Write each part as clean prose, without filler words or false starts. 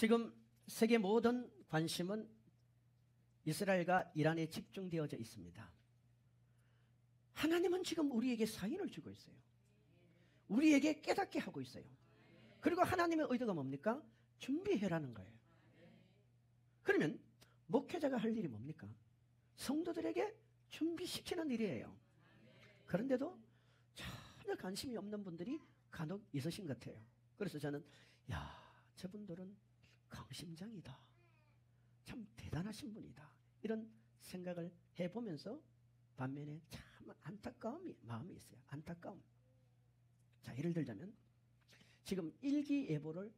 지금 세계 모든 관심은 이스라엘과 이란에 집중되어져 있습니다. 하나님은 지금 우리에게 사인을 주고 있어요. 우리에게 깨닫게 하고 있어요. 그리고 하나님의 의도가 뭡니까? 준비해라는 거예요. 그러면 목회자가 할 일이 뭡니까? 성도들에게 준비시키는 일이에요. 그런데도 전혀 관심이 없는 분들이 간혹 있으신 것 같아요. 그래서 저는 저분들은 강심장이다. 참 대단하신 분이다. 이런 생각을 해보면서 반면에 참 안타까움이 마음이 있어요. 안타까움. 자, 예를 들자면 지금 일기예보를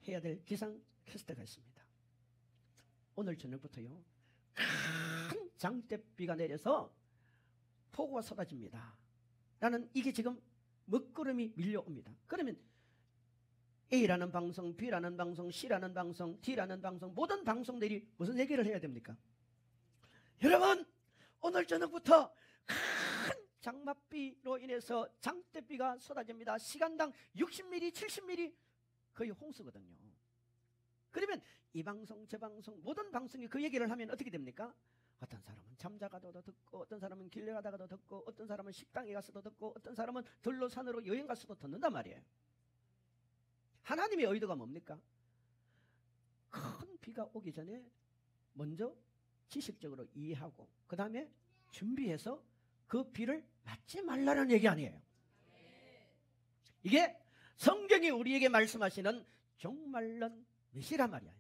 해야 될 기상캐스터가 있습니다. 오늘 저녁부터요, 큰 장대비가 내려서 폭우가 쏟아집니다 라는, 이게 지금 먹구름이 밀려옵니다. 그러면 A라는 방송, B라는 방송, C라는 방송, D라는 방송, 모든 방송들이 무슨 얘기를 해야 됩니까? 여러분, 오늘 저녁부터 큰 장맛비로 인해서 장대비가 쏟아집니다. 시간당 60mm, 70mm, 거의 홍수거든요. 그러면 이 방송, 저 방송, 모든 방송이 그 얘기를 하면 어떻게 됩니까? 어떤 사람은 잠자가도 듣고, 어떤 사람은 길래 가다가도 듣고, 어떤 사람은 식당에 가서도 듣고, 어떤 사람은 들로 산으로 여행 가서도 듣는단 말이에요. 하나님의 의도가 뭡니까? 큰 비가 오기 전에 먼저 지식적으로 이해하고 그 다음에 준비해서 그 비를 맞지 말라는 얘기 아니에요. 이게 성경이 우리에게 말씀하시는 종말론 메시지란 말이에요.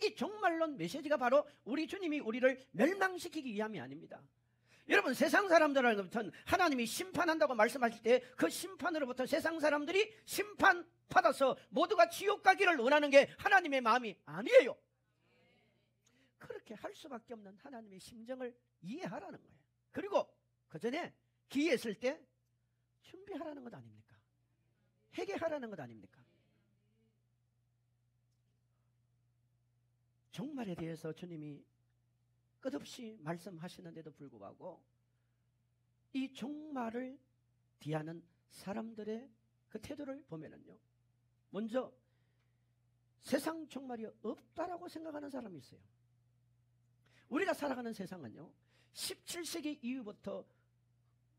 이 종말론 메시지가 바로 우리 주님이 우리를 멸망시키기 위함이 아닙니다. 여러분, 세상 사람들로부터는 하나님이 심판한다고 말씀하실 때 그 심판으로부터 세상 사람들이 심판받아서 모두가 지옥 가기를 원하는 게 하나님의 마음이 아니에요. 그렇게 할 수밖에 없는 하나님의 심정을 이해하라는 거예요. 그리고 그 전에 기회했을 때 준비하라는 것 아닙니까? 회개하라는 것 아닙니까? 종말에 대해서 주님이 끝없이 말씀하시는데도 불구하고 이 종말을 대하는 사람들의 그 태도를 보면은요, 먼저 세상 종말이 없다라고 생각하는 사람이 있어요. 우리가 살아가는 세상은요, 17세기 이후부터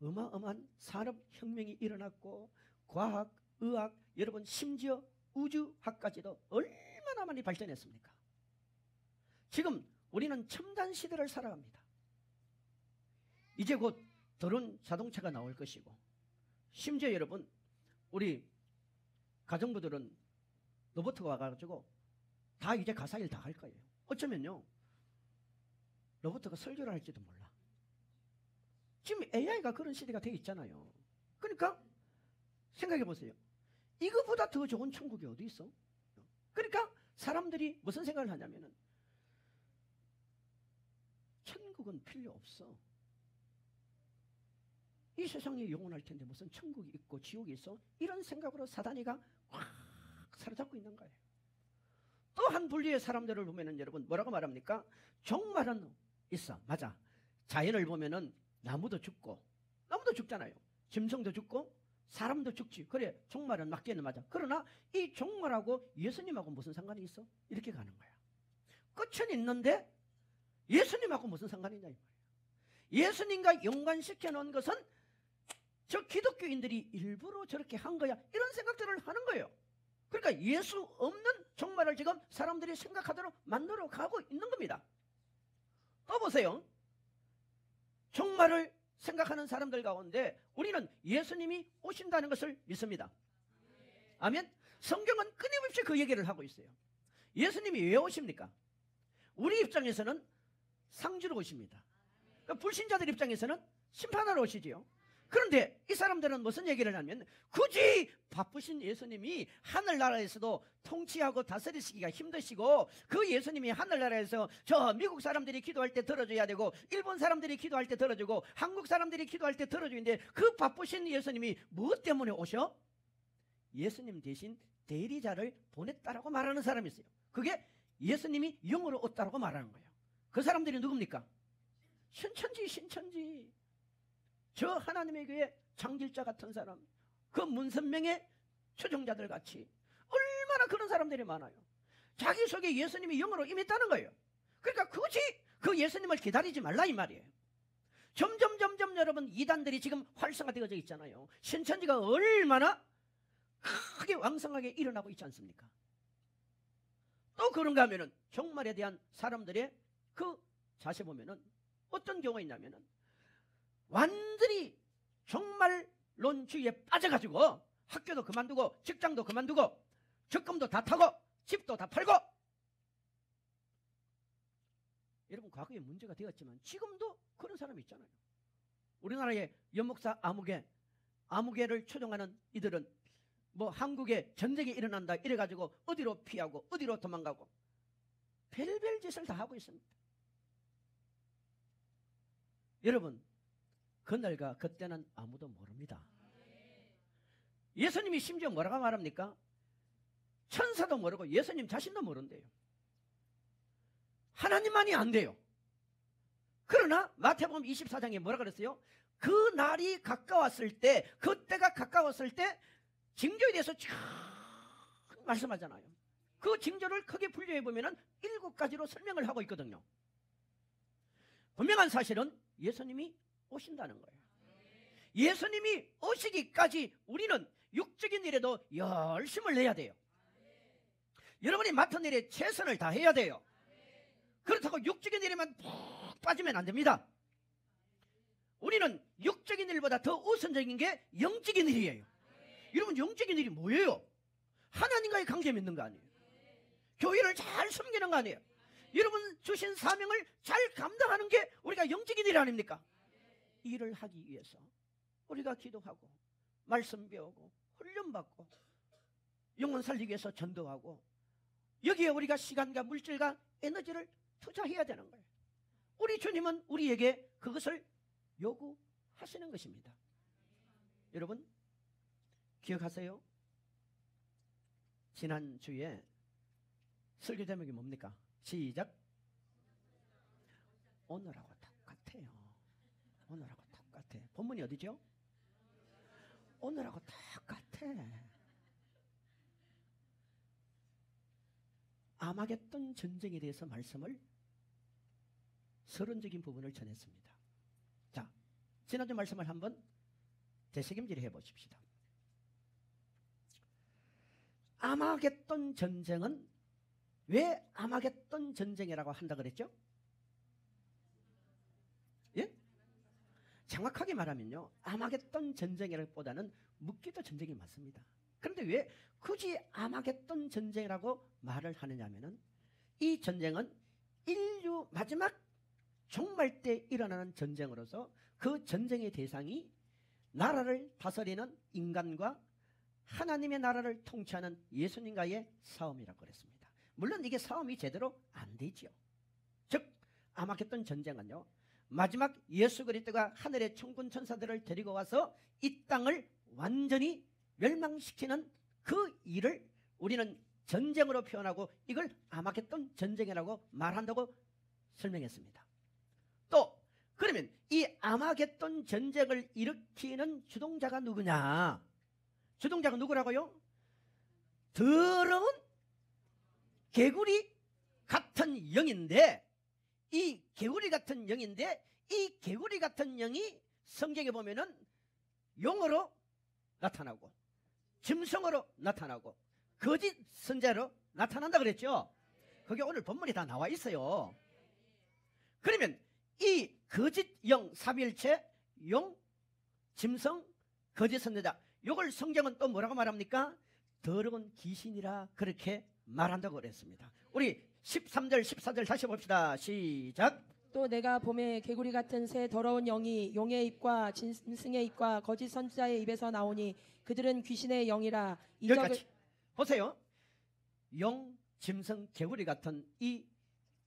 어마어마한 산업혁명이 일어났고 과학, 의학, 여러분 심지어 우주학까지도 얼마나 많이 발전했습니까? 지금 우리는 첨단 시대를 살아갑니다. 이제 곧 드론 자동차가 나올 것이고, 심지어 여러분, 우리 가정부들은 로봇가 와가지고 다 이제 가사일 다 할 거예요. 어쩌면요, 로봇가 설교를 할지도 몰라. 지금 AI가 그런 시대가 되어 있잖아요. 그러니까 생각해 보세요. 이거보다 더 좋은 천국이 어디 있어? 그러니까 사람들이 무슨 생각을 하냐면은 천국은 필요 없어. 이 세상이 영원할 텐데 무슨 천국이 있고 지옥이 있어? 이런 생각으로 사단이가 확 사로잡고 있는 거예요. 또 한 분류의 사람들을 보면은 여러분 뭐라고 말합니까? 종말은 있어. 맞아. 자연을 보면은 나무도 죽고, 나무도 죽잖아요. 짐승도 죽고 사람도 죽지. 그래, 종말은 맞기는 맞아. 그러나 이 종말하고 예수님하고 무슨 상관이 있어? 이렇게 가는 거야. 끝은 있는데 예수님하고 무슨 상관이 있냐 이 말이에요. 예수님과 연관시켜 놓은 것은 저 기독교인들이 일부러 저렇게 한 거야, 이런 생각들을 하는 거예요. 그러니까 예수 없는 종말을 지금 사람들이 생각하도록 만들어 가고 있는 겁니다. 또 보세요. 종말을 생각하는 사람들 가운데 우리는 예수님이 오신다는 것을 믿습니다. 아멘. 성경은 끊임없이 그 얘기를 하고 있어요. 예수님이 왜 오십니까? 우리 입장에서는 상주로 오십니다. 그러니까 불신자들 입장에서는 심판하러 오시지요. 그런데 이 사람들은 무슨 얘기를 하면, 굳이 바쁘신 예수님이 하늘나라에서도 통치하고 다스리시기가 힘드시고, 그 예수님이 하늘나라에서 저 미국 사람들이 기도할 때 들어줘야 되고, 일본 사람들이 기도할 때 들어주고, 한국 사람들이 기도할 때 들어주는데, 그 바쁘신 예수님이 무엇 때문에 오셔? 예수님 대신 대리자를 보냈다라고 말하는 사람이 있어요. 그게 예수님이 영으로 왔다라고 말하는 거예요. 그 사람들이 누굽니까? 신천지. 저 하나님의 교회 장길자 같은 사람, 그 문선명의 추종자들 같이 얼마나 그런 사람들이 많아요. 자기 속에 예수님이 영으로 임했다는 거예요. 그러니까 굳이 그 예수님을 기다리지 말라 이 말이에요. 점점 여러분 이단들이 지금 활성화되어져 있잖아요. 신천지가 얼마나 크게 왕성하게 일어나고 있지 않습니까? 또 그런가 하면은 종말에 대한 사람들의 그 자세 보면은 어떤 경우가 있냐면은 완전히 종말론주의에 빠져가지고 학교도 그만두고 직장도 그만두고 적금도 다 타고 집도 다 팔고, 여러분 과거에 문제가 되었지만 지금도 그런 사람이 있잖아요. 우리나라의 연목사 아무개를 추종하는 이들은 뭐 한국에 전쟁이 일어난다 이래가지고 어디로 피하고 어디로 도망가고 별별 짓을 다 하고 있습니다. 여러분 그날과 그때는 아무도 모릅니다. 예수님이 심지어 뭐라고 말합니까? 천사도 모르고 예수님 자신도 모른대요. 하나님만이 안 돼요. 그러나 마태복음 24장에 뭐라 그랬어요? 그 날이 가까웠을 때, 그때가 가까웠을 때 징조에 대해서 쭉 말씀하잖아요. 그 징조를 크게 분류해 보면은 7가지로 설명을 하고 있거든요. 분명한 사실은 예수님이 오신다는 거예요. 예수님이 오시기까지 우리는 육적인 일에도 열심을 내야 돼요. 여러분이 맡은 일에 최선을 다해야 돼요. 그렇다고 육적인 일에만 푹 빠지면 안 됩니다. 우리는 육적인 일보다 더 우선적인 게 영적인 일이에요. 여러분 영적인 일이 뭐예요? 하나님과의 관계 맺는 거 아니에요? 교회를 잘 섬기는 거 아니에요? 여러분 주신 사명을 잘 감당하는 게 우리가 영적인 일 아닙니까? 일을 하기 위해서 우리가 기도하고 말씀 배우고 훈련받고 영혼 살리기 위해서 전도하고 여기에 우리가 시간과 물질과 에너지를 투자해야 되는 거예요. 우리 주님은 우리에게 그것을 요구하시는 것입니다. 여러분 기억하세요? 지난주에 설교 제목이 뭡니까? 시작. 오늘하고 똑같아요. 오늘하고 똑같아. 본문이 어디죠? 오늘하고 똑같아. 아마겟돈 전쟁에 대해서 말씀을 서론적인 부분을 전했습니다. 자, 지난주 말씀을 한번 되새김질해 보십시다. 아마겟돈 전쟁은 왜 아마겟돈 전쟁이라고 한다 그랬죠? 예? 정확하게 말하면요, 아마겟돈 전쟁이라기보다는 묵기도 전쟁이 맞습니다. 그런데 왜 굳이 아마겟돈 전쟁이라고 말을 하느냐 하면은 이 전쟁은 인류 마지막 종말 때 일어나는 전쟁으로서 그 전쟁의 대상이 나라를 다스리는 인간과 하나님의 나라를 통치하는 예수님과의 싸움이라고 그랬습니다. 물론 이게 싸움이 제대로 안 되지요. 즉 아마겟돈 전쟁은요, 마지막 예수 그리스도가 하늘의 천군 천사들을 데리고 와서 이 땅을 완전히 멸망시키는 그 일을 우리는 전쟁으로 표현하고 이걸 아마겟돈 전쟁이라고 말한다고 설명했습니다. 또 그러면 이 아마겟돈 전쟁을 일으키는 주동자가 누구냐? 주동자가 누구라고요? 더러운 개구리 같은 영인데, 이 개구리 같은 영인데 이 개구리 같은 영이 성경에 보면은 용으로 나타나고 짐승으로 나타나고 거짓 선자로 나타난다 그랬죠. 그게 오늘 본문에 다 나와 있어요. 그러면 이 거짓 영, 삼위일체, 용, 짐승, 거짓 선자자, 이걸 성경은 또 뭐라고 말합니까? 더러운 귀신이라 그렇게 말한다고 그랬습니다. 우리 13절 14절 다시 봅시다. 시작. 또 내가 봄에 개구리 같은 새 더러운 영이 용의 입과 짐승의 입과 거짓 선지자의 입에서 나오니 그들은 귀신의 영이라. 여기까지 보세요. 용, 짐승, 개구리 같은 이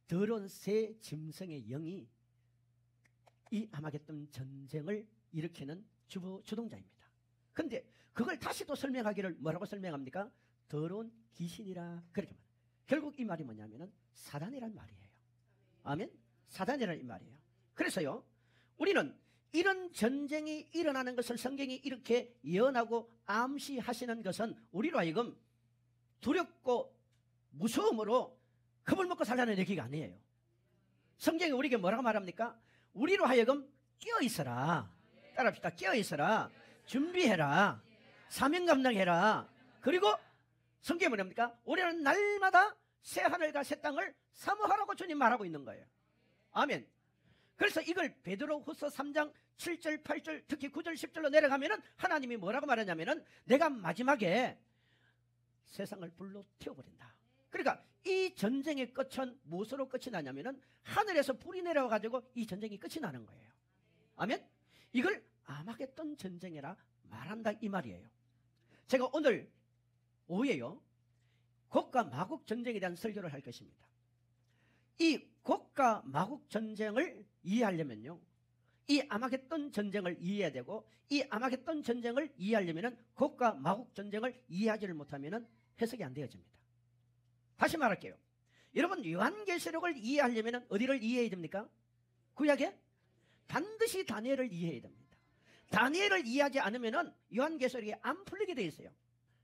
더러운 새 짐승의 영이 이 아마겟돈 전쟁을 일으키는 주동자입니다. 그런데 그걸 다시 또 설명하기를 뭐라고 설명합니까? 더러운 귀신이라 그렇게 말합니다. 결국 이 말이 뭐냐면은 사단이란 말이에요. 아멘. 사단이란 이 말이에요. 그래서요, 우리는 이런 전쟁이 일어나는 것을 성경이 이렇게 예언하고 암시하시는 것은 우리로 하여금 두렵고 무서움으로 겁을 먹고 살라는 얘기가 아니에요. 성경이 우리에게 뭐라고 말합니까? 우리로 하여금 깨어있어라. 따라합시다. 깨어있어라. 준비해라. 사명 감당해라. 그리고 성경이 뭐랍니까? 우리는 날마다 새 하늘과 새 땅을 사모하라고 주님 말하고 있는 거예요. 아멘. 그래서 이걸 베드로후서 3장 7절 8절 특히 9절 10절로 내려가면은 하나님이 뭐라고 말하냐면은 내가 마지막에 세상을 불로 태워버린다. 그러니까 이 전쟁의 끝은 무엇으로 끝이 나냐면은 하늘에서 불이 내려와 가지고 이 전쟁이 끝이 나는 거예요. 아멘. 이걸 아마겟돈 전쟁이라 말한다 이 말이에요. 제가 오늘 오후에요 곡과 마곡 전쟁에 대한 설교를 할 것입니다. 이 곡과 마곡 전쟁을 이해하려면요 이 아마겟돈 전쟁을 이해해야 되고 이 아마겟돈 전쟁을 이해하려면은 곡과 마곡 전쟁을 이해하지를 못하면은 해석이 안 되어집니다. 다시 말할게요. 여러분 요한계시록을 이해하려면은 어디를 이해해야 됩니까? 구약에 반드시 다니엘을 이해해야 됩니다. 다니엘을 이해하지 않으면은 요한계시록이 안 풀리게 되어 있어요.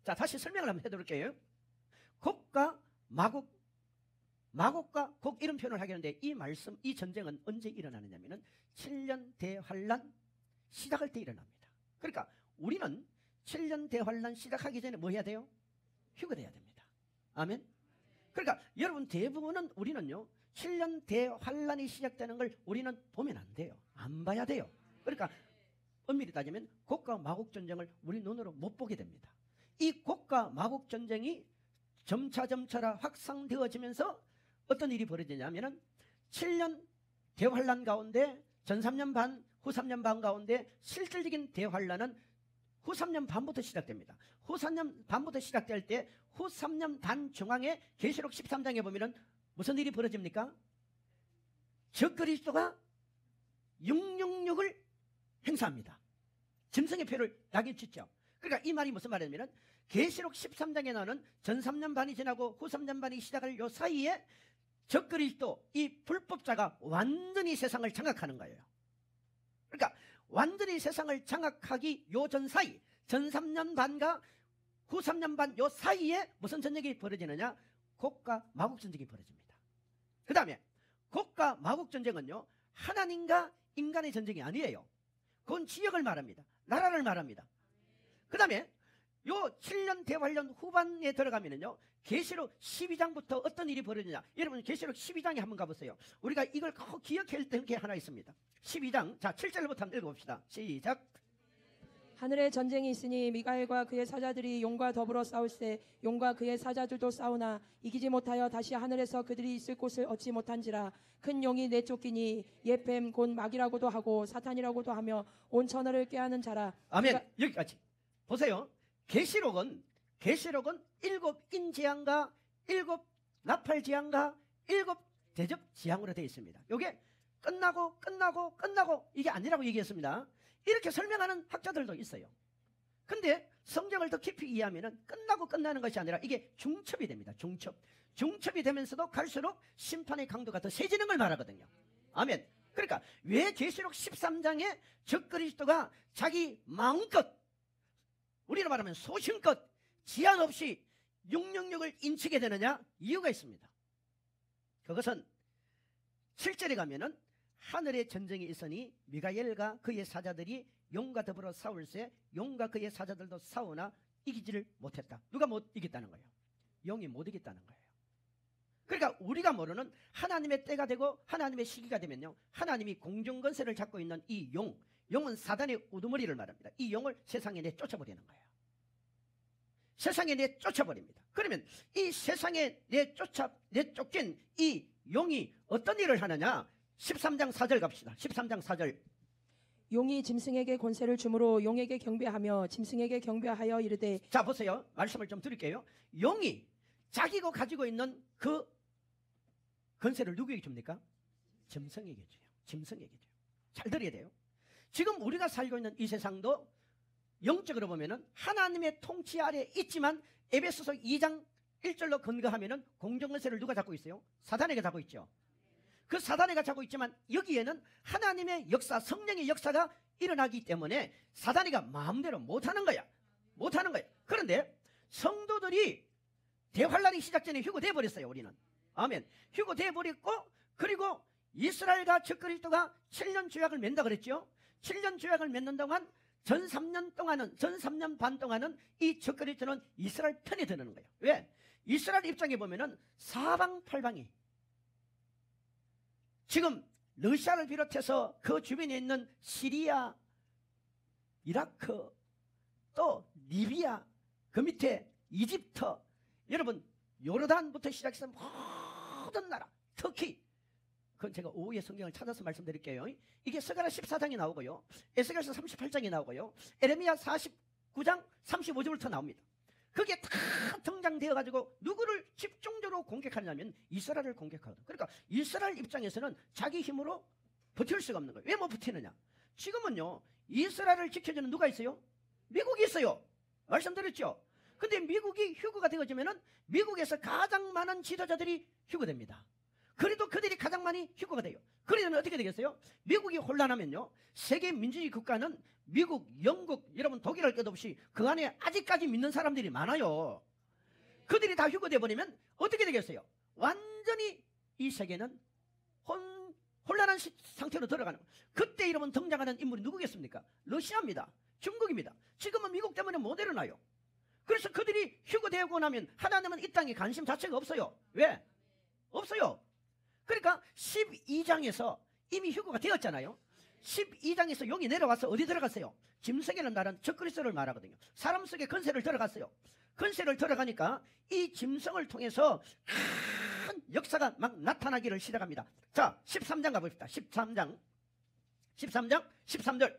자, 다시 설명을 한번 해드릴게요. 곡과 마곡, 마곡과 곡 이런 표현을 하겠는데 이 말씀, 이 전쟁은 언제 일어나느냐면은 7년 대환란 시작할 때 일어납니다. 그러니까 우리는 7년 대환란 시작하기 전에 뭐 해야 돼요? 휴거돼야 됩니다. 아멘. 그러니까 여러분 대부분은 우리는요 7년 대환란이 시작되는 걸 우리는 보면 안 돼요. 안 봐야 돼요. 그러니까 엄밀히 따지면 곡과 마곡 전쟁을 우리 눈으로 못 보게 됩니다. 이 곡과 마곡 전쟁이 점차라 확산되어지면서 어떤 일이 벌어지냐면은 7년 대환란 가운데 전 3년 반, 후 3년 반 가운데 실질적인 대환란은 후 3년 반부터 시작됩니다. 후 3년 반부터 시작될 때 후 3년 반 중앙에 계시록 13장에 보면은 무슨 일이 벌어집니까? 적그리스도가 666을 행사합니다. 짐승의 표를 낙인 찍죠. 그러니까 이 말이 무슨 말이냐면 계시록 13장에 나오는 전 3년 반이 지나고 후 3년 반이 시작할 요 사이에 적그리스도 이 불법자가 완전히 세상을 장악하는 거예요. 그러니까 완전히 세상을 장악하기 요 전 사이 전 3년 반과 후 3년 반 요 사이에 무슨 전쟁이 벌어지느냐? 곡과 마곡 전쟁이 벌어집니다. 그 다음에 곡과 마곡 전쟁은요 하나님과 인간의 전쟁이 아니에요. 그건 지역을 말합니다. 나라를 말합니다. 그 다음에 요 7년 대환란 후반에 들어가면은요 계시록 12장부터 어떤 일이 벌어지냐. 여러분 계시록 12장에 한번 가보세요. 우리가 이걸 꼭 기억해야 될 게 하나 있습니다. 12장 자 7절부터 한번 읽어봅시다. 시작. 하늘에 전쟁이 있으니 미가엘과 그의 사자들이 용과 더불어 싸울세 용과 그의 사자들도 싸우나 이기지 못하여 다시 하늘에서 그들이 있을 곳을 얻지 못한지라. 큰 용이 내쫓기니 옛 뱀 곧 마귀라고도 하고 사탄이라고도 하며 온 천하를 꾀하는 자라. 아멘. 여기까지 보세요. 계시록은 7인 재앙과 7 나팔 재앙과 7 대접 재앙으로 되어 있습니다. 이게 끝나고 이게 아니라고 얘기했습니다. 이렇게 설명하는 학자들도 있어요. 근데 성경을 더 깊이 이해하면 끝나고 끝나는 것이 아니라 이게 중첩이 됩니다. 중첩이 되면서도 갈수록 심판의 강도가 더 세지는 걸 말하거든요. 아멘. 그러니까 왜 계시록 13장에 적그리스도가 자기 마음껏 우리로 말하면 소신껏 제한 없이 666을 인치게 되느냐? 이유가 있습니다. 그것은 7절에 가면은 하늘의 전쟁이 있으니 미가엘과 그의 사자들이 용과 더불어 싸울세 용과 그의 사자들도 싸우나 이기지를 못했다. 누가 못 이겼다는 거예요? 용이 못 이겼다는 거예요. 그러니까 우리가 모르는 하나님의 때가 되고 하나님의 시기가 되면요 하나님이 공중권세를 잡고 있는 이 용은 사단의 우두머리를 말합니다. 이 용을 세상에 내쫓아버리는 거예요. 세상에 내쫓아버립니다. 그러면 이 세상에 내쫓긴 이 용이 어떤 일을 하느냐? 13장 4절 갑시다. 13장 4절. 용이 짐승에게 권세를 주므로 용에게 경배하며 짐승에게 경배하여 이르되. 자 보세요. 말씀을 좀 드릴게요. 용이 자기가 가지고 있는 그 권세를 누구에게 줍니까? 짐승에게 줘요. 짐승에게 줘요. 잘 들어야 돼요. 지금 우리가 살고 있는 이 세상도 영적으로 보면은 하나님의 통치 아래 있지만 에베소서 2장 1절로 근거하면은 공정권세를 누가 잡고 있어요? 사단에게 잡고 있죠. 그 사단에게 잡고 있지만 여기에는 하나님의 역사, 성령의 역사가 일어나기 때문에 사단이가 마음대로 못하는 거야. 그런데 성도들이 대환란이 시작 전에 휴거돼 버렸어요. 우리는. 아멘. 휴거돼 버렸고, 그리고 이스라엘과 적그리스도가 7년 조약을 맺는다 그랬죠. 7년 조약을 맺는 동안 전 3년 반 동안은 이 적그리스도는 이스라엘 편에 드는 거예요. 왜? 이스라엘 입장에 보면은 사방팔방이 지금 러시아를 비롯해서 그 주변에 있는 시리아, 이라크, 또 리비아, 그 밑에 이집트, 여러분 요르단부터 시작해서 모든 나라, 터키, 그건 제가 오후에 성경을 찾아서 말씀드릴게요. 이게 스가랴 14장이 나오고요, 에스겔서 38장이 나오고요, 에레미야 49장 35절부터 나옵니다. 그게 다 등장되어 가지고 누구를 집중적으로 공격하냐면 이스라엘을 공격하거든. 그러니까 이스라엘 입장에서는 자기 힘으로 버틸 수가 없는 거예요. 왜 못 버티느냐? 지금은요, 이스라엘을 지켜주는 누가 있어요? 미국이 있어요. 말씀드렸죠. 근데 미국이 휴거가 되어지면은 미국에서 가장 많은 지도자들이 휴거됩니다. 그래도 그들이 가장 많이 휴거가 돼요. 그러면 어떻게 되겠어요? 미국이 혼란하면요, 세계 민주주의 국가는 미국, 영국, 여러분 독일할 것 없이 그 안에 아직까지 믿는 사람들이 많아요. 그들이 다 휴거돼 버리면 어떻게 되겠어요? 완전히 이 세계는 혼란한 상태로 들어가는 거예요. 그때 여러분 등장하는 인물이 누구겠습니까? 러시아입니다. 중국입니다. 지금은 미국 때문에 못 일어나요. 그래서 그들이 휴거되고 나면 하나님은 이 땅에 관심 자체가 없어요. 왜? 없어요. 그러니까 12장에서 이미 휴거가 되었잖아요. 12장에서 용이 내려와서 어디 들어갔어요? 짐승이라는 말은 적그리스도를 말하거든요. 사람 속에 권세를 들어갔어요. 권세를 들어가니까 이 짐승을 통해서 큰 역사가 막 나타나기를 시작합니다. 자, 13장 가봅시다. 13장 13절.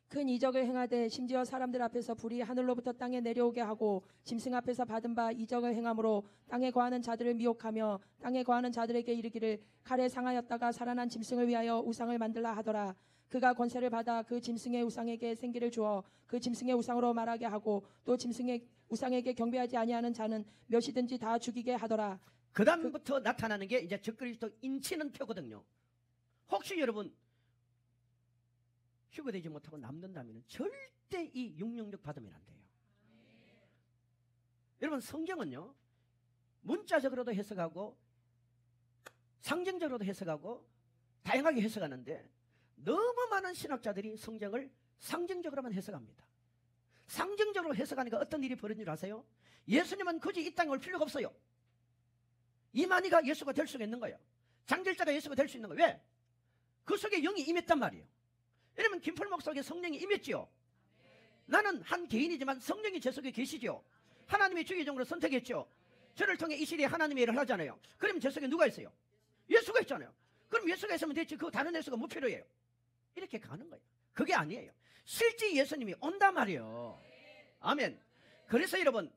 큰 이적을 행하되 심지어 사람들 앞에서 불이 하늘로부터 땅에 내려오게 하고 짐승 앞에서 받은 바 이적을 행함으로 땅에 거하는 자들을 미혹하며 땅에 거하는 자들에게 이르기를 칼에 상하였다가 살아난 짐승을 위하여 우상을 만들라 하더라. 그가 권세를 받아 그 짐승의 우상에게 생기를 주어 그 짐승의 우상으로 말하게 하고 또 짐승의 우상에게 경배하지 아니하는 자는 몇이든지 다 죽이게 하더라. 그 다음부터 나타나는 게 이제 적그리스도 인치는 표거든요. 혹시 여러분 휴거되지 못하고 남는다면 절대 이 666 받으면 안 돼요. 여러분 성경은요, 문자적으로도 해석하고 상징적으로도 해석하고 다양하게 해석하는데 너무 많은 신학자들이 성경을 상징적으로만 해석합니다. 상징적으로 해석하니까 어떤 일이 벌어진 줄 아세요? 예수님은 굳이 이 땅에 올 필요가 없어요. 이만희가 예수가 될 수가 있는 거예요. 장길자가 예수가 될 수 있는 거예요. 왜? 그 속에 영이 임했단 말이에요. 여러분 김풀목 속에 성령이 임했지요. 나는 한 개인이지만 성령이 제 속에 계시죠. 하나님이 주기적으로 선택했죠. 저를 통해 이 시대에 하나님의 일을 하잖아요. 그러면 제 속에 누가 있어요? 예수가 있잖아요. 그럼 예수가 있으면 됐지 그 다른 예수가 뭐 필요해요? 이렇게 가는 거예요. 그게 아니에요. 실제 예수님이 온단 말이에요. 아멘. 그래서 여러분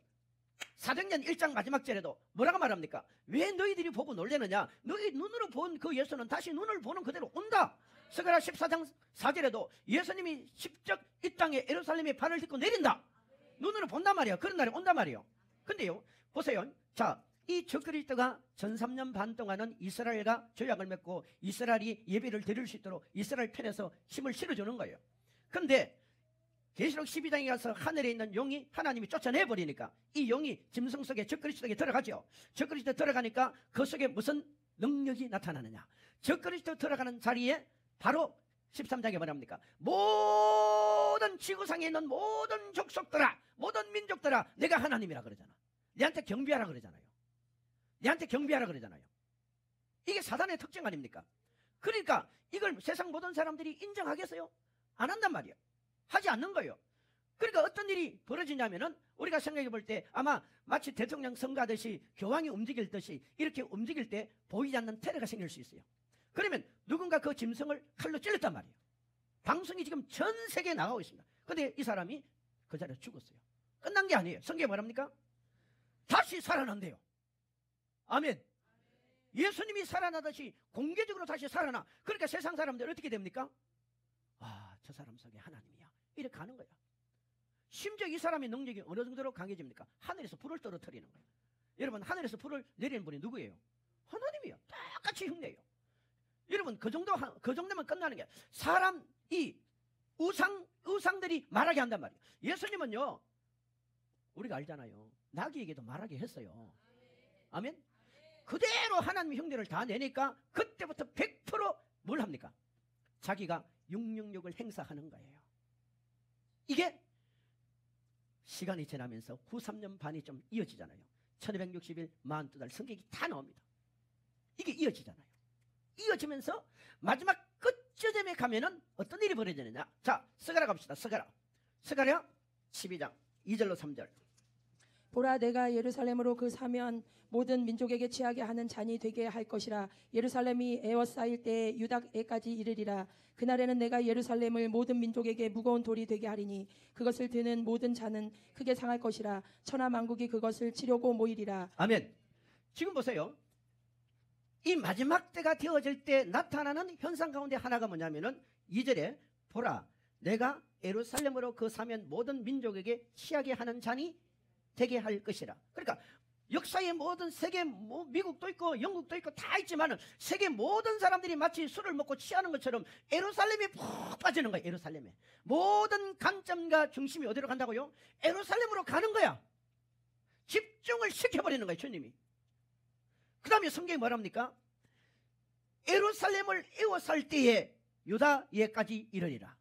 사도행전 1장 마지막 절에도 뭐라고 말합니까? 왜 너희들이 보고 놀라느냐? 너희 눈으로 본 그 예수는 다시 눈을 보는 그대로 온다. 스가랴 14장 4절에도 예수님이 직접 이 땅에 예루살렘에 발을 딛고 내린다. 눈으로 본단 말이야. 그런 날이 온단 말이에요. 근데요, 보세요. 자, 이 적그리스도가 전 3년 반 동안은 이스라엘과 조약을 맺고 이스라엘이 예배를 드릴 수 있도록 이스라엘 편에서 힘을 실어주는 거예요. 근데 계시록 12장에 가서 하늘에 있는 용이 하나님이 쫓아내버리니까 이 용이 짐승 속에 적그리스도에게 들어가죠. 적그리스도 들어가니까 그 속에 무슨 능력이 나타나느냐? 적그리스도 들어가는 자리에 바로 13장에 뭐랍니까? 모든 지구상에 있는 모든 족속들아, 모든 민족들아, 내가 하나님이라 그러잖아. 내한테 경배하라 그러잖아요. 내한테 경배하라 그러잖아요. 이게 사단의 특징 아닙니까? 그러니까 이걸 세상 모든 사람들이 인정하겠어요? 안 한단 말이에요. 하지 않는 거예요. 그러니까 어떤 일이 벌어지냐면은 우리가 생각해 볼 때 아마 마치 대통령 선거하듯이 교황이 움직일 듯이 이렇게 움직일 때 보이지 않는 테러가 생길 수 있어요. 그러면 누군가 그 짐승을 칼로 찔렀단 말이에요. 방송이 지금 전 세계에 나가고 있습니다. 근데 이 사람이 그 자리에 죽었어요. 끝난 게 아니에요. 성경에 뭐랍니까? 다시 살아난대요. 아멘. 예수님이 살아나듯이 공개적으로 다시 살아나. 그러니까 세상 사람들 어떻게 됩니까? 아, 저 사람 속에 하나님이야. 이렇게 가는 거야. 심지어 이 사람의 능력이 어느 정도로 강해집니까? 하늘에서 불을 떨어뜨리는 거예요. 여러분, 하늘에서 불을 내리는 분이 누구예요? 하나님이에요. 똑같이 흉내예요. 여러분, 그 정도면 끝나는 게 사람, 이 우상들이 말하게 한단 말이에요. 예수님은요, 우리가 알잖아요. 나귀에게도 말하게 했어요. 아멘. 그대로 하나님 흉내를 다 내니까 그때부터 100%뭘 합니까? 자기가 666을 행사하는 거예요. 이게 시간이 지나면서 후 3년 반이 좀 이어지잖아요. 1260일 42달 성경이 다 나옵니다. 이게 이어지잖아요. 이어지면서 마지막 끝쯤에 가면은 어떤 일이 벌어지느냐. 자, 스가랴 갑시다. 스가랴 12장 2절로 3절. 보라, 내가 예루살렘으로 그 사면 모든 민족에게 취하게 하는 잔이 되게 할 것이라. 예루살렘이 에워싸일 때에 유다에까지 이르리라. 그날에는 내가 예루살렘을 모든 민족에게 무거운 돌이 되게 하리니 그것을 드는 모든 자는 크게 상할 것이라. 천하 만국이 그것을 치려고 모이리라. 아멘. 지금 보세요. 이 마지막 때가 되어질 때 나타나는 현상 가운데 하나가 뭐냐면은 2절에 보라, 내가 예루살렘으로 그 사면 모든 민족에게 취하게 하는 잔이 되게 할 것이라. 그러니까 역사의 모든 세계, 미국도 있고 영국도 있고 다 있지만은 세계 모든 사람들이 마치 술을 먹고 취하는 것처럼 예루살렘이 푹 빠지는 거예요. 예루살렘에 모든 관점과 중심이 어디로 간다고요? 예루살렘으로 가는 거야. 집중을 시켜버리는 거예요, 주님이. 그 다음에 성경이 뭐랍니까? 예루살렘을 에워쌀 때에 유다에까지 이르리라.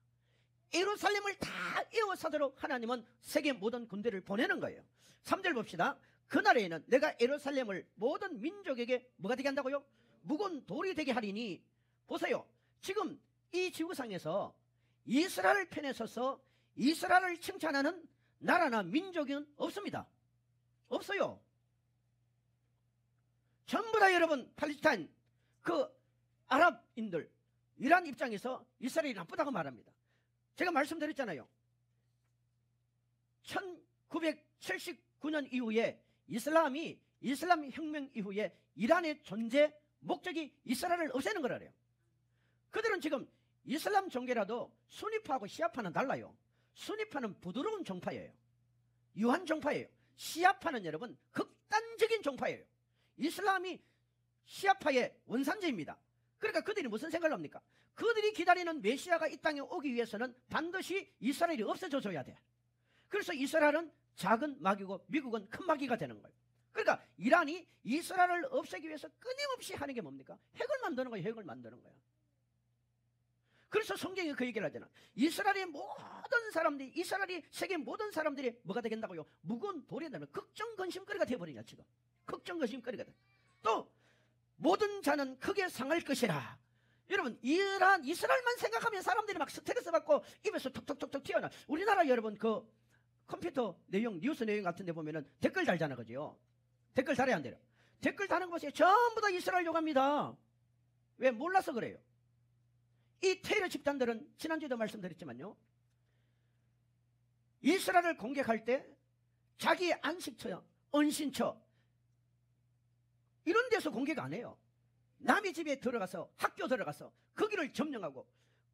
예루살렘을 다 에워싸도록 하나님은 세계 모든 군대를 보내는 거예요. 3절 봅시다. 그날에는 내가 예루살렘을 모든 민족에게 뭐가 되게 한다고요? 무거운 돌이 되게 하리니. 보세요. 지금 이 지구상에서 이스라엘 편에 서서 이스라엘을 칭찬하는 나라나 민족은 없습니다. 없어요. 전부 다 여러분 팔레스타인 그 아랍인들 이란 입장에서 이스라엘이 나쁘다고 말합니다. 제가 말씀드렸잖아요. 1979년 이후에 이슬람 혁명 이후에 이란의 존재 목적이 이스라엘을 없애는 거라래요. 그들은 지금 이슬람 종교라도 수니파하고 시아파는 달라요. 수니파는 부드러운 종파예요. 유한 종파예요. 시아파는 여러분 극단적인 종파예요. 이슬람이 시아파의 원산지입니다. 그러니까 그들이 무슨 생각을 합니까? 그들이 기다리는 메시아가 이 땅에 오기 위해서는 반드시 이스라엘이 없어져줘야 돼. 그래서 이스라엘은 작은 마귀고 미국은 큰 마귀가 되는 거예요. 그러니까 이란이 이스라엘을 없애기 위해서 끊임없이 하는 게 뭡니까? 핵을 만드는 거예요. 핵을 만드는 거예요. 그래서 성경이 그 얘기를 하잖아. 이스라엘의 모든 사람들이, 이스라엘이 세계 모든 사람들이 뭐가 되겠다고요? 무거운 돌이 되면 걱정근심거리가 되어버리냐 지금. 걱정근심거리가 돼. 또 모든 자는 크게 상할 것이라. 여러분 이스라엘만 생각하면 사람들이 막 스트레스 받고 입에서 톡톡톡톡 튀어나. 우리나라 여러분 그 컴퓨터 내용, 뉴스 내용 같은 데 보면은 댓글 달잖아, 그죠? 댓글 달아야 안 돼요. 댓글 다는 거 보세요. 전부 다 이스라엘 욕합니다. 왜? 몰라서 그래요. 이 테러 집단들은 지난주에도 말씀드렸지만요, 이스라엘을 공격할 때 자기 안식처, 은신처 이런 데서 공격 안 해요. 남의 집에 들어가서, 학교 들어가서 거기를 점령하고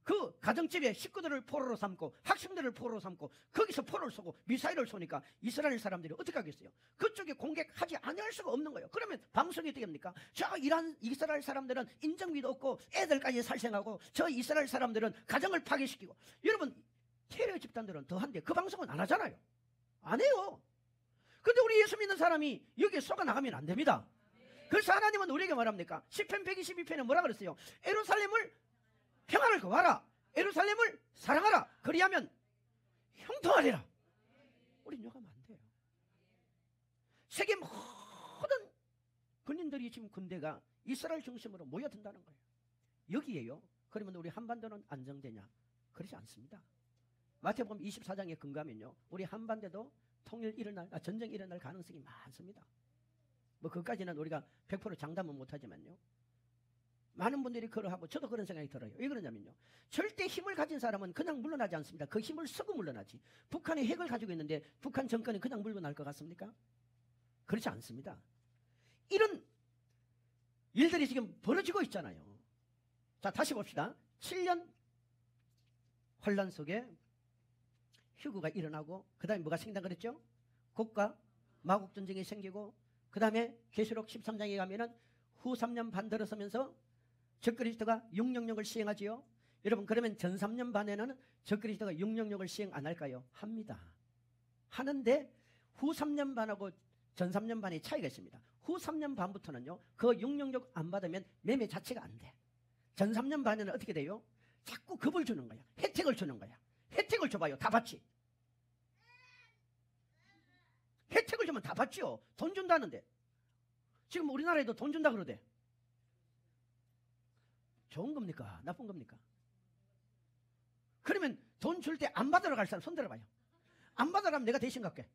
그 가정집에 식구들을 포로로 삼고 학생들을 포로로 삼고 거기서 포로를 쏘고 미사일을 쏘니까 이스라엘 사람들이 어떻게 하겠어요? 그쪽에 공격하지 않을 수가 없는 거예요. 그러면 방송이 어떻게 합니까? 저 이스라엘 사람들은 인정미도 없고 애들까지 살생하고 저 이스라엘 사람들은 가정을 파괴시키고. 여러분 테러 집단들은 더한데 그 방송은 안 하잖아요. 안 해요. 근데 우리 예수 믿는 사람이 여기에 속아 나가면 안 됩니다. 그래서 하나님은 우리에게 뭐랍니까? 시편 122편에 뭐라 그랬어요? 예루살렘을 평안을 거하라. 예루살렘을 사랑하라. 그리하면 형통하리라. 우린 욕하면 안 돼요. 세계 모든 군인들이 지금 군대가 이스라엘 중심으로 모여든다는 거예요. 여기에요. 그러면 우리 한반도는 안정되냐? 그렇지 않습니다. 마태복음 24장에 근거하면요, 우리 한반도도 전쟁 일어날 가능성이 많습니다. 뭐 그까지는 우리가 100% 장담은 못하지만요, 많은 분들이 그러하고 저도 그런 생각이 들어요. 왜 그러냐면요, 절대 힘을 가진 사람은 그냥 물러나지 않습니다. 그 힘을 쓰고 물러나지. 북한이 핵을 가지고 있는데 북한 정권이 그냥 물러날 것 같습니까? 그렇지 않습니다. 이런 일들이 지금 벌어지고 있잖아요. 자, 다시 봅시다. 7년 혼란 속에 휴거가 일어나고 그 다음에 뭐가 생긴다 그랬죠? 국가 마국 전쟁이 생기고 그 다음에 계시록 13장에 가면은 후 3년 반 들어서면서 적그리스도가 666을 시행하지요. 여러분 그러면 전 3년 반에는 적그리스도가 666을 시행 안 할까요? 합니다. 하는데 후 3년 반하고 전 3년 반의 차이가 있습니다. 후 후 3년 반부터는요, 그 용역력 안 받으면 매매 자체가 안 돼. 전 3년 반에는 어떻게 돼요? 자꾸 급을 주는 거야. 혜택을 주는 거야. 혜택을 줘봐요. 다 받지. 혜택을 주면 다 받지요. 돈 준다는데. 지금 우리나라에도 돈 준다 그러대. 좋은 겁니까? 나쁜 겁니까? 그러면 돈 줄 때 안 받으러 갈 사람 손 들어봐요. 안 받으러 가면 내가 대신 갈게.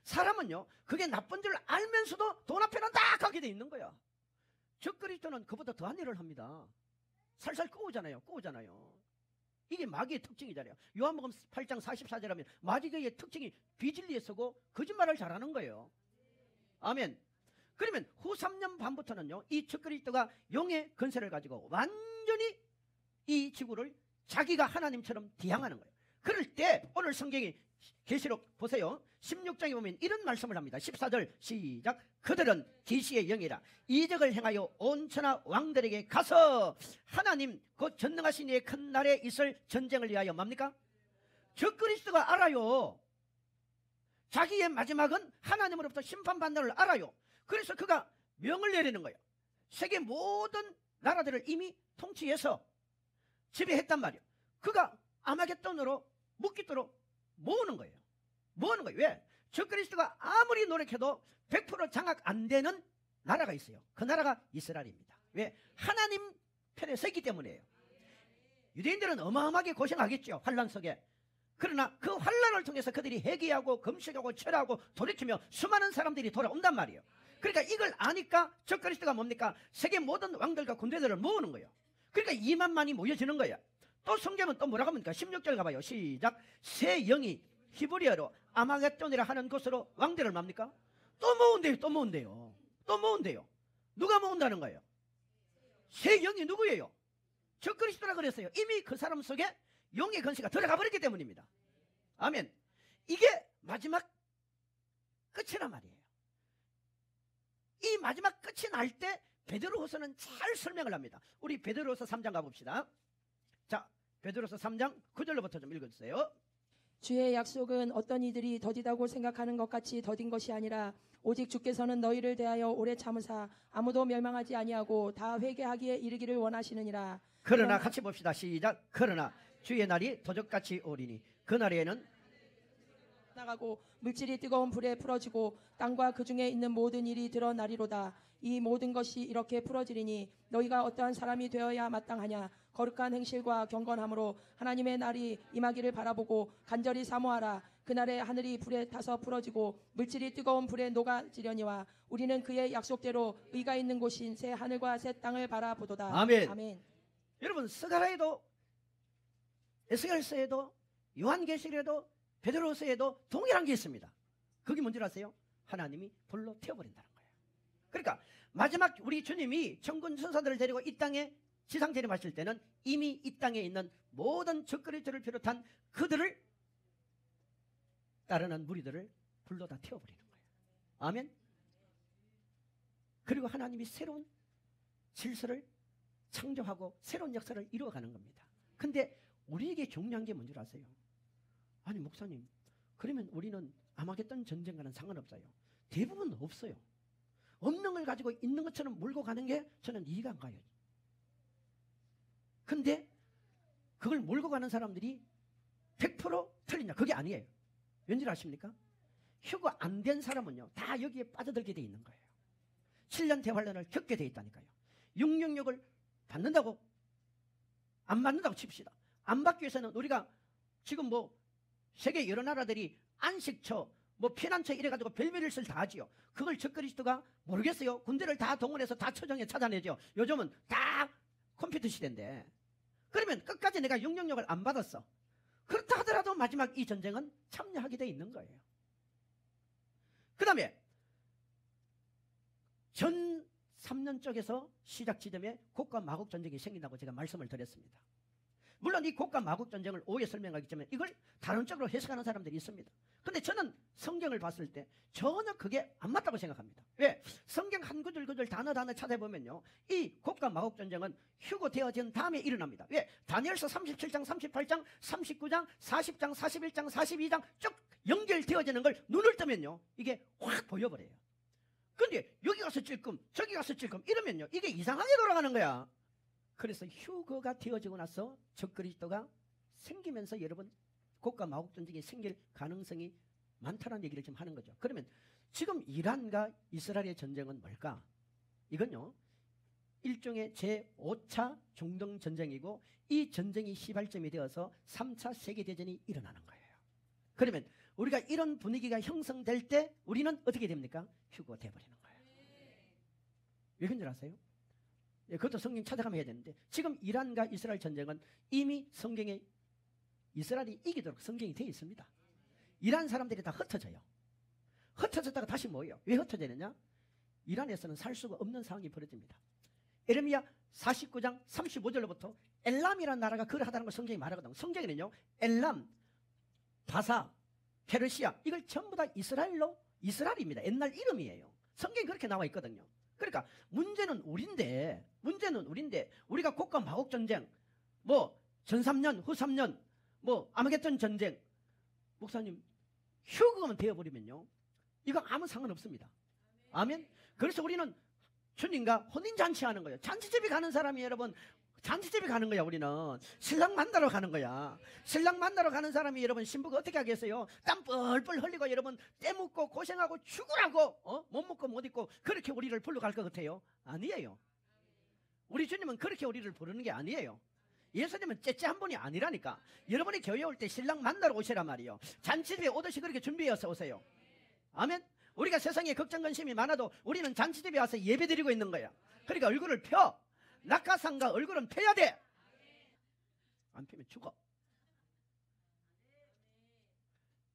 사람은요, 그게 나쁜 줄 알면서도 돈 앞에는 딱 가게 돼 있는 거야. 적그리스도는 그보다 더한 일을 합니다. 살살 꼬우잖아요. 이게 마귀의 특징이잖아요. 요한복음 8장 44절 하면 마귀의 특징이 비진리에 서고 거짓말을 잘하는 거예요. 아멘. 그러면 후 3년 반부터는요, 이 적그리스도가 용의 권세를 가지고 완전히 이 지구를 자기가 하나님처럼 뒤향하는 거예요. 그럴 때 오늘 성경이 계시록 보세요. 16장에 보면 이런 말씀을 합니다. 14절 시작. 그들은 계시의 영이라 이적을 행하여 온 천하 왕들에게 가서 하나님 곧 전능하신 이의 큰 날에 있을 전쟁을 위하여 뭡니까? 적그리스도가 알아요. 자기의 마지막은 하나님으로부터 심판받는 걸 알아요. 그래서 그가 명을 내리는 거예요. 세계 모든 나라들을 이미 통치해서 지배했단 말이에요. 그가 아마겟돈으로 묵깃도록 모으는 거예요. 왜? 적그리스도가 아무리 노력해도 100% 장악 안 되는 나라가 있어요. 그 나라가 이스라엘입니다. 왜? 하나님 편에 서 있기 때문이에요. 유대인들은 어마어마하게 고생하겠죠. 환란 속에. 그러나 그 환란을 통해서 그들이 회개하고 금식하고 철하고 돌이키며 수많은 사람들이 돌아온단 말이에요. 그러니까 이걸 아니까 적그리스도가 뭡니까? 세계 모든 왕들과 군대들을 모으는 거예요. 그러니까 2만만이 모여지는 거예요. 또 성경은 또 뭐라고 합니까? 16절 가봐요. 시작. 새 영이 히브리어로 아마겟돈이라 하는 곳으로 왕들을 뭡니까? 또 모은대요. 누가 모은다는 거예요? 새 영이 누구예요? 적그리스도라 그랬어요. 이미 그 사람 속에 용의 권세가 들어가 버렸기 때문입니다. 아멘. 이게 마지막 끝이란 말이에요. 이 마지막 끝이 날 때 베드로후서는 잘 설명을 합니다. 우리 베드로후서 3장 가봅시다. 자, 베드로후서 3장 9절로부터 좀 읽어주세요. 주의 약속은 어떤 이들이 더디다고 생각하는 것 같이 더딘 것이 아니라 오직 주께서는 너희를 대하여 오래 참으사 아무도 멸망하지 아니하고 다 회개하기에 이르기를 원하시느니라. 그러나 같이 봅시다. 시작. 그러나 주의 날이 도적같이 오리니 그 날에는 나가고 물질이 뜨거운 불에 풀어지고 땅과 그 중에 있는 모든 일이 드러나리로다. 이 모든 것이 이렇게 풀어지리니 너희가 어떠한 사람이 되어야 마땅하냐. 거룩한 행실과 경건함으로 하나님의 날이 임하기를 바라보고 간절히 사모하라. 그날에 하늘이 불에 타서 풀어지고 물질이 뜨거운 불에 녹아지려니와 우리는 그의 약속대로 의가 있는 곳인 새 하늘과 새 땅을 바라보도다. 아멘. 아멘. 여러분, 스가랴에도 에스겔서에도 요한계시록에도 베드로서에도 동일한 게 있습니다. 그게 뭔지 아세요? 하나님이 불로 태워버린다는 거예요. 그러니까 마지막 우리 주님이 천군 천사들을 데리고 이 땅에 지상 재림하실 때는 이미 이 땅에 있는 모든 적그리스도를 비롯한 그들을 따르는 무리들을 불로 다 태워버리는 거예요. 아멘. 그리고 하나님이 새로운 질서를 창조하고 새로운 역사를 이루어가는 겁니다. 근데 우리에게 중요한 게 뭔지 아세요? 아니 목사님, 그러면 우리는 아마겟돈 전쟁과는 상관없어요. 대부분 없어요. 없는 걸 가지고 있는 것처럼 몰고 가는 게 저는 이해가 안 가요. 근데 그걸 몰고 가는 사람들이 100% 틀리냐? 그게 아니에요. 왠지 아십니까? 휴거 안 된 사람은요 다 여기에 빠져들게 돼 있는 거예요. 7년 대환란을 겪게 돼 있다니까요. 666을 받는다고 안 받는다고 칩시다. 안 받기 위해서는 우리가 지금 뭐 세계 여러 나라들이 안식처 뭐 피난처 이래가지고 별별 짓을 다 하지요. 그걸 적그리스도가 모르겠어요. 군대를 다 동원해서 다 처정에 찾아내죠. 요즘은 다 컴퓨터 시대인데. 그러면 끝까지 내가 666을 안 받았어. 그렇다 하더라도 마지막 이 전쟁은 참여하게 돼 있는 거예요. 그 다음에 전 3년 쪽에서 시작 지점에 곡과 마곡 전쟁이 생긴다고 제가 말씀을 드렸습니다. 물론 이 곡과 마곡 전쟁을 오해 설명하기 때문에 이걸 다른 쪽으로 해석하는 사람들이 있습니다. 근데 저는 성경을 봤을 때 전혀 그게 안 맞다고 생각합니다. 왜? 성경 한 구절 단어 찾아보면요, 이 곡과 마곡 전쟁은 휴거되어진 다음에 일어납니다. 왜? 다니엘서 37장 38장 39장 40장 41장 42장 쭉 연결되어지는 걸 눈을 뜨면요 이게 확 보여버려요. 근데 여기 가서 찔끔 저기 가서 찔끔 이러면요 이게 이상하게 돌아가는 거야. 그래서 휴거가 되어지고 나서 적그리스도가 생기면서 여러분 국가 마국 전쟁이 생길 가능성이 많다는 얘기를 지금 하는 거죠. 그러면 지금 이란과 이스라엘의 전쟁은 뭘까? 이건요 일종의 제5차 중동 전쟁이고 이 전쟁이 시발점이 되어서 3차 세계대전이 일어나는 거예요. 그러면 우리가 이런 분위기가 형성될 때 우리는 어떻게 됩니까? 휴거 돼버리는 거예요. 왜 그런 줄 아세요? 그것도 성경 찾아가면 해야 되는데 지금 이란과 이스라엘 전쟁은 이미 성경에 이스라엘이 이기도록 성경이 되어 있습니다. 이란 사람들이 다 흩어져요. 흩어졌다가 다시 모여요. 왜 흩어지느냐? 이란에서는 살 수가 없는 상황이 벌어집니다. 예레미야 49장 35절로부터 엘람이라는 나라가 그러하다는 걸 성경이 말하거든요. 성경에는요 엘람, 바사, 페르시아 이걸 전부 다 이스라엘입니다. 옛날 이름이에요. 성경이 그렇게 나와 있거든요. 그러니까 문제는 우리인데 우리가 국가 마국 전쟁 뭐 전 3년 후 3년 뭐 아마겟돈 전쟁 목사님 휴거만 되어버리면요 이거 아무 상관없습니다. 아멘. 그래서 우리는 주님과 혼인잔치 하는 거예요. 잔치집에 가는 사람이 여러분 잔치집에 가는 거야. 우리는 신랑 만나러 가는 거야. 신랑 만나러 가는 사람이 여러분 신부가 어떻게 하겠어요? 땀 뻘뻘 흘리고 여러분 때 묻고 고생하고 죽으라고 못 먹고 못 입고 그렇게 우리를 불러갈 것 같아요? 아니에요. 우리 주님은 그렇게 우리를 부르는 게 아니에요. 예수님은 째째 한 분이 아니라니까. 여러분이 교회 올 때 신랑 만나러 오시란 말이에요. 잔치집에 오듯이 그렇게 준비해서 오세요. 아멘. 우리가 세상에 걱정 근심이 많아도 우리는 잔치집에 와서 예배 드리고 있는 거야. 그러니까 얼굴을 펴. 낙하산과 얼굴은 펴야 돼. 안 펴면 죽어.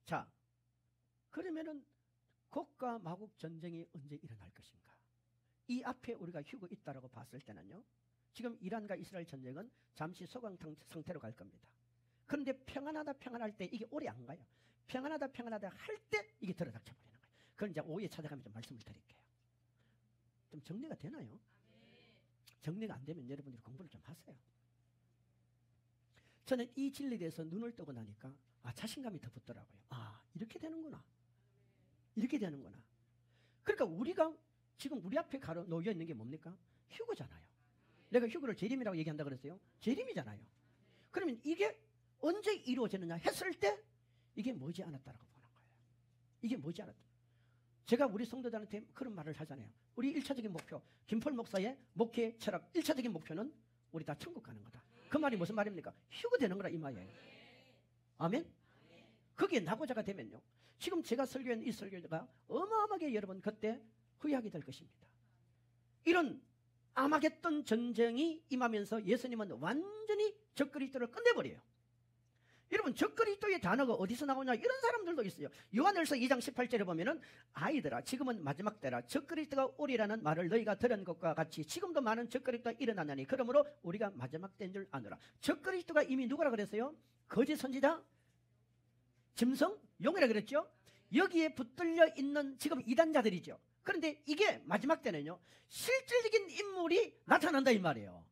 자, 그러면은 국가 마국 전쟁이 언제 일어날 것인가? 이 앞에 우리가 휴거 있다라고 봤을 때는요. 지금 이란과 이스라엘 전쟁은 잠시 소강 상태로 갈 겁니다. 그런데 평안할 때 이게 오래 안 가요. 평안하다 할 때 이게 들어닥쳐 버리는 거예요. 그건 이제 오후에 찾아가면 좀 말씀을 드릴게요. 좀 정리가 되나요? 정리가 안 되면 여러분들이 공부를 좀 하세요. 저는 이 진리에 대해서 눈을 뜨고 나니까 자신감이 더 붙더라고요. 이렇게 되는구나. 이렇게 되는구나. 그러니까 우리가 지금 우리 앞에 놓여 있는 게 뭡니까? 휴거잖아요. 내가 휴거를 재림이라고 얘기한다 그랬어요. 재림이잖아요. 그러면 이게 언제 이루어지느냐 했을 때 이게 머지 않았다라고 보는 거예요. 이게 머지 않았다. 제가 우리 성도들한테 그런 말을 하잖아요. 우리 1차적인 목표, 김폴 목사의 목회 철학 1차적인 목표는 우리 다 천국 가는 거다. 그 말이 무슨 말입니까? 휴거되는 거라 이 말이에요. 아멘? 그게 나고자가 되면요. 지금 제가 설교한 이 설교가 어마어마하게 여러분 그때 후회하게 될 것입니다. 이런 아마겟돈 전쟁이 임하면서 예수님은 완전히 적그리스도를 끝내버려요. 여러분 적그리스도의 단어가 어디서 나오냐 이런 사람들도 있어요. 요한일서 2장 18절에 보면은 아이들아 지금은 마지막 때라 적그리스도가 오리라는 말을 너희가 들은 것과 같이 지금도 많은 적그리스도가 일어나나니 그러므로 우리가 마지막 때인 줄 아노라. 적그리스도가 이미 누구라 그랬어요? 거짓 선지자, 짐승, 용이라 그랬죠. 여기에 붙들려 있는 지금 이단자들이죠. 그런데 이게 마지막 때는요 실질적인 인물이 나타난다 이 말이에요.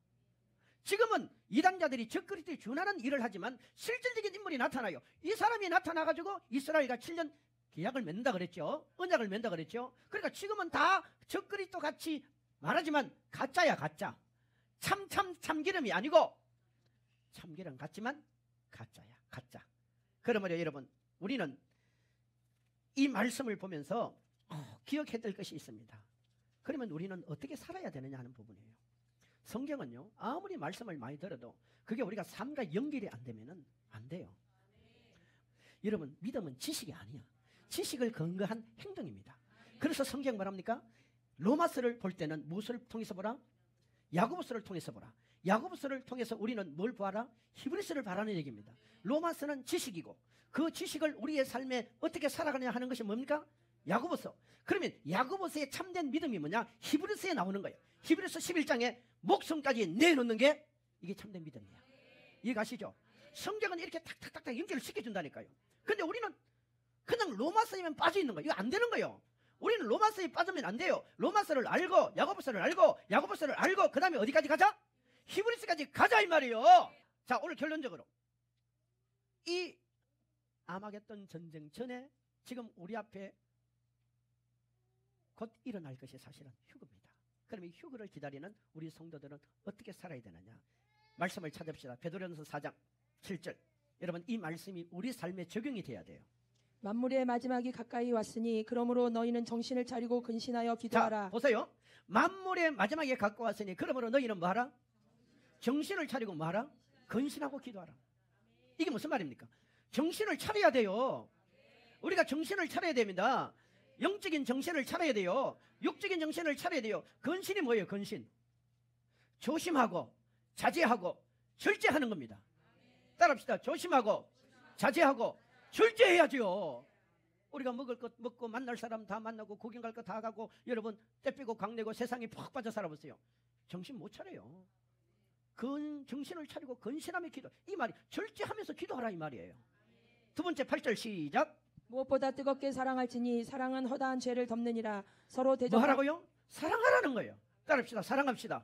지금은 이단자들이 적그리스도에 준하는 일을 하지만 실질적인 인물이 나타나요. 이 사람이 나타나가지고 이스라엘과 7년 계약을 맺는다 그랬죠. 언약을 맺는다 그랬죠. 그러니까 지금은 다 적그리스도 같이 말하지만 가짜야 가짜. 참기름이 아니고 참기름 같지만 가짜야 가짜. 그러므로 여러분 우리는 이 말씀을 보면서 기억해야 될 것이 있습니다. 그러면 우리는 어떻게 살아야 되느냐 하는 부분이에요. 성경은요 아무리 말씀을 많이 들어도 그게 우리가 삶과 연결이 안 되면은 안 돼요. 여러분 믿음은 지식이 아니야. 지식을 근거한 행동입니다. 그래서 성경 뭐랍니까? 로마서를 볼 때는 무엇을 통해서 보라? 야고보서를 통해서 보라. 야고보서를 통해서 우리는 뭘 보아라? 히브리서를 바라는 얘기입니다. 로마서는 지식이고 그 지식을 우리의 삶에 어떻게 살아가냐 하는 것이 뭡니까? 야고보서. 그러면 야고보서의 참된 믿음이 뭐냐? 히브리서에 나오는 거예요. 히브리서 11장에 목숨까지 내놓는 게 이게 참된 믿음이야. 이해가시죠? 성경은 이렇게 탁탁탁탁 연결을 시켜준다니까요. 근데 우리는 그냥 로마서에만 빠져 있는 거예요. 이거 안 되는 거예요. 우리는 로마서에 빠지면 안 돼요. 로마서를 알고 야고보서를 알고 야고보서를 알고 그 다음에 어디까지 가자? 히브리서까지 가자 이 말이에요. 자 오늘 결론적으로 이 아마겟돈 전쟁 전에 지금 우리 앞에 곧 일어날 것이 사실은 휴거입니다. 그러면 휴거를 기다리는 우리 성도들은 어떻게 살아야 되느냐? 말씀을 찾읍시다. 베드로전서 4장 7절. 여러분, 이 말씀이 우리 삶에 적용이 돼야 돼요. 만물의 마지막이 가까이 왔으니 그러므로 너희는 정신을 차리고 근신하여 기도하라. 자, 보세요. 만물의 마지막에 가까웠으니 그러므로 너희는 뭐하라? 정신을 차리고 뭐하라? 근신하고 기도하라. 이게 무슨 말입니까? 정신을 차려야 돼요. 우리가 정신을 차려야 됩니다. 영적인 정신을 차려야 돼요. 육적인 정신을 차려야 돼요. 근신이 뭐예요? 근신. 조심하고 자제하고 절제하는 겁니다. 따라합시다. 조심하고 자제하고 절제해야죠. 우리가 먹을 것 먹고 만날 사람 다 만나고 구경 갈 거 다 가고 여러분 때 빼고 강내고 세상에 푹 빠져 살아보세요. 정신 못 차려요. 정신을 차리고 근신하며 기도. 이 말이 절제하면서 기도하라 이 말이에요. 두 번째 8절 시작. 무엇보다 뜨겁게 사랑할지니 사랑은 허다한 죄를 덮느니라. 서로 뭐 대적. 하라고요? 사랑하라는 거예요. 따라합시다. 사랑합시다.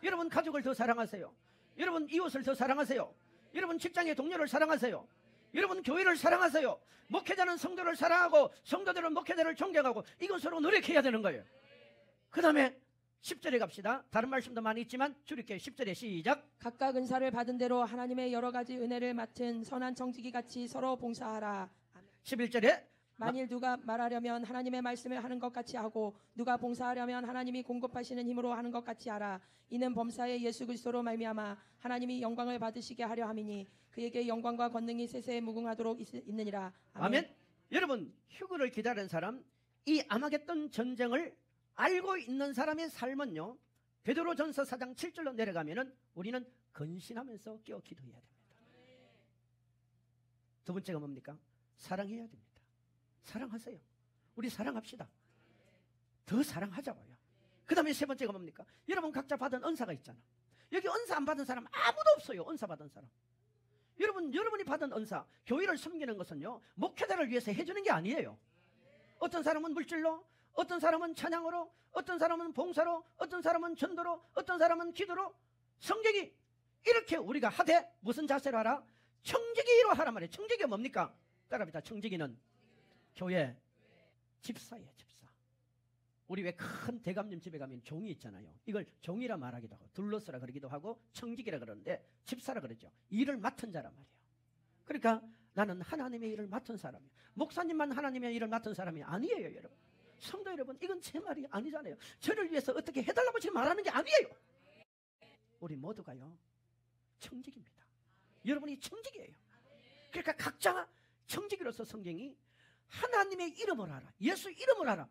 여러분 가족을 더 사랑하세요. 여러분 이웃을 더 사랑하세요. 여러분 직장의 동료를 사랑하세요. 여러분 교회를 사랑하세요. 목회자는 성도를 사랑하고 성도들은 목회자를 존경하고 이건 서로 노력해야 되는 거예요. 그 다음에 10절에 갑시다. 다른 말씀도 많이 있지만 줄일게요. 10절에 시작. 각각 은사를 받은 대로 하나님의 여러 가지 은혜를 맡은 선한 청지기 같이 서로 봉사하라. 11절에 만일 누가 말하려면 하나님의 말씀을 하는 것 같이 하고 누가 봉사하려면 하나님이 공급하시는 힘으로 하는 것 같이 하라. 이는 범사의 예수 그리스도로 말미암아 하나님이 영광을 받으시게 하려 함이니 그에게 영광과 권능이 세세에 무궁하도록 있느니라. 아멘. 여러분 휴거를 기다리는 사람, 이 아마겟돈 전쟁을 알고 있는 사람의 삶은요, 베드로전서 4장 7절로 내려가면은 우리는 근신하면서 깨어 기도해야 됩니다. 두 번째가 뭡니까? 사랑해야 됩니다. 사랑하세요. 우리 사랑합시다. 더 사랑하자고요. 그 다음에 세 번째가 뭡니까? 여러분 각자 받은 은사가 있잖아. 여기 은사 안 받은 사람 아무도 없어요. 은사 받은 사람. 여러분이 받은 은사, 교회를 섬기는 것은요, 목회자를 위해서 해주는 게 아니에요. 어떤 사람은 물질로, 어떤 사람은 찬양으로, 어떤 사람은 봉사로, 어떤 사람은 전도로, 어떤 사람은 기도로. 성경이 이렇게 우리가 하되 무슨 자세로 하라? 청지기로 하란 말이에요. 청지기가 뭡니까? 따라합니다. 청지기는 교회 집사예요. 집사. 우리 왜 큰 대감님 집에 가면 종이 있잖아요. 이걸 종이라 말하기도 하고 둘러스라 그러기도 하고 청지기라 그러는데 집사라 그러죠. 일을 맡은 자란 말이에요. 그러니까 나는 하나님의 일을 맡은 사람이에요. 목사님만 하나님의 일을 맡은 사람이 아니에요. 여러분, 성도 여러분, 이건 제 말이 아니잖아요. 저를 위해서 어떻게 해달라고 지금 말하는 게 아니에요. 우리 모두가요 청지기입니다. 여러분이 청지기예요. 그러니까 각자 청지기로서 성경이 하나님의 이름을 알아, 예수 이름을 알아.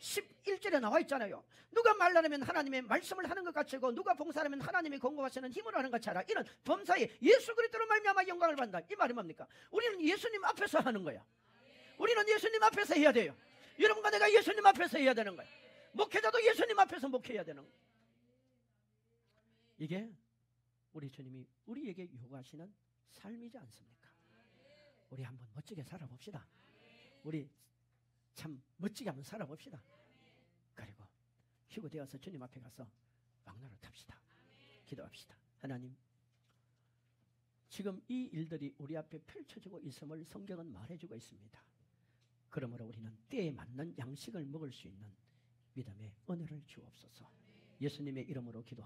11절에 나와 있잖아요. 누가 말하면 하나님의 말씀을 하는 것 같이 하고 누가 봉사하면 하나님이 공급하시는 힘으로 하는 것 같이 하라. 이런 범사에 예수 그리스도로 말미암아 영광을 받는다. 이 말이 뭡니까? 우리는 예수님 앞에서 하는 거야. 우리는 예수님 앞에서 해야 돼요. 여러분과 내가 예수님 앞에서 해야 되는 거야. 목회자도 예수님 앞에서 목회해야 되는 거야. 이게 우리 주님이 우리에게 요구하시는 삶이지 않습니까? 우리 한번 멋지게 살아봅시다. 우리 참 멋지게 한번 살아봅시다. 그리고 휴거되어서 주님 앞에 가서 왕노를 탑시다. 기도합시다. 하나님, 지금 이 일들이 우리 앞에 펼쳐지고 있음을 성경은 말해주고 있습니다. 그러므로 우리는 때에 맞는 양식을 먹을 수 있는 믿음의 은혜를 주옵소서. 예수님의 이름으로 기도합니다.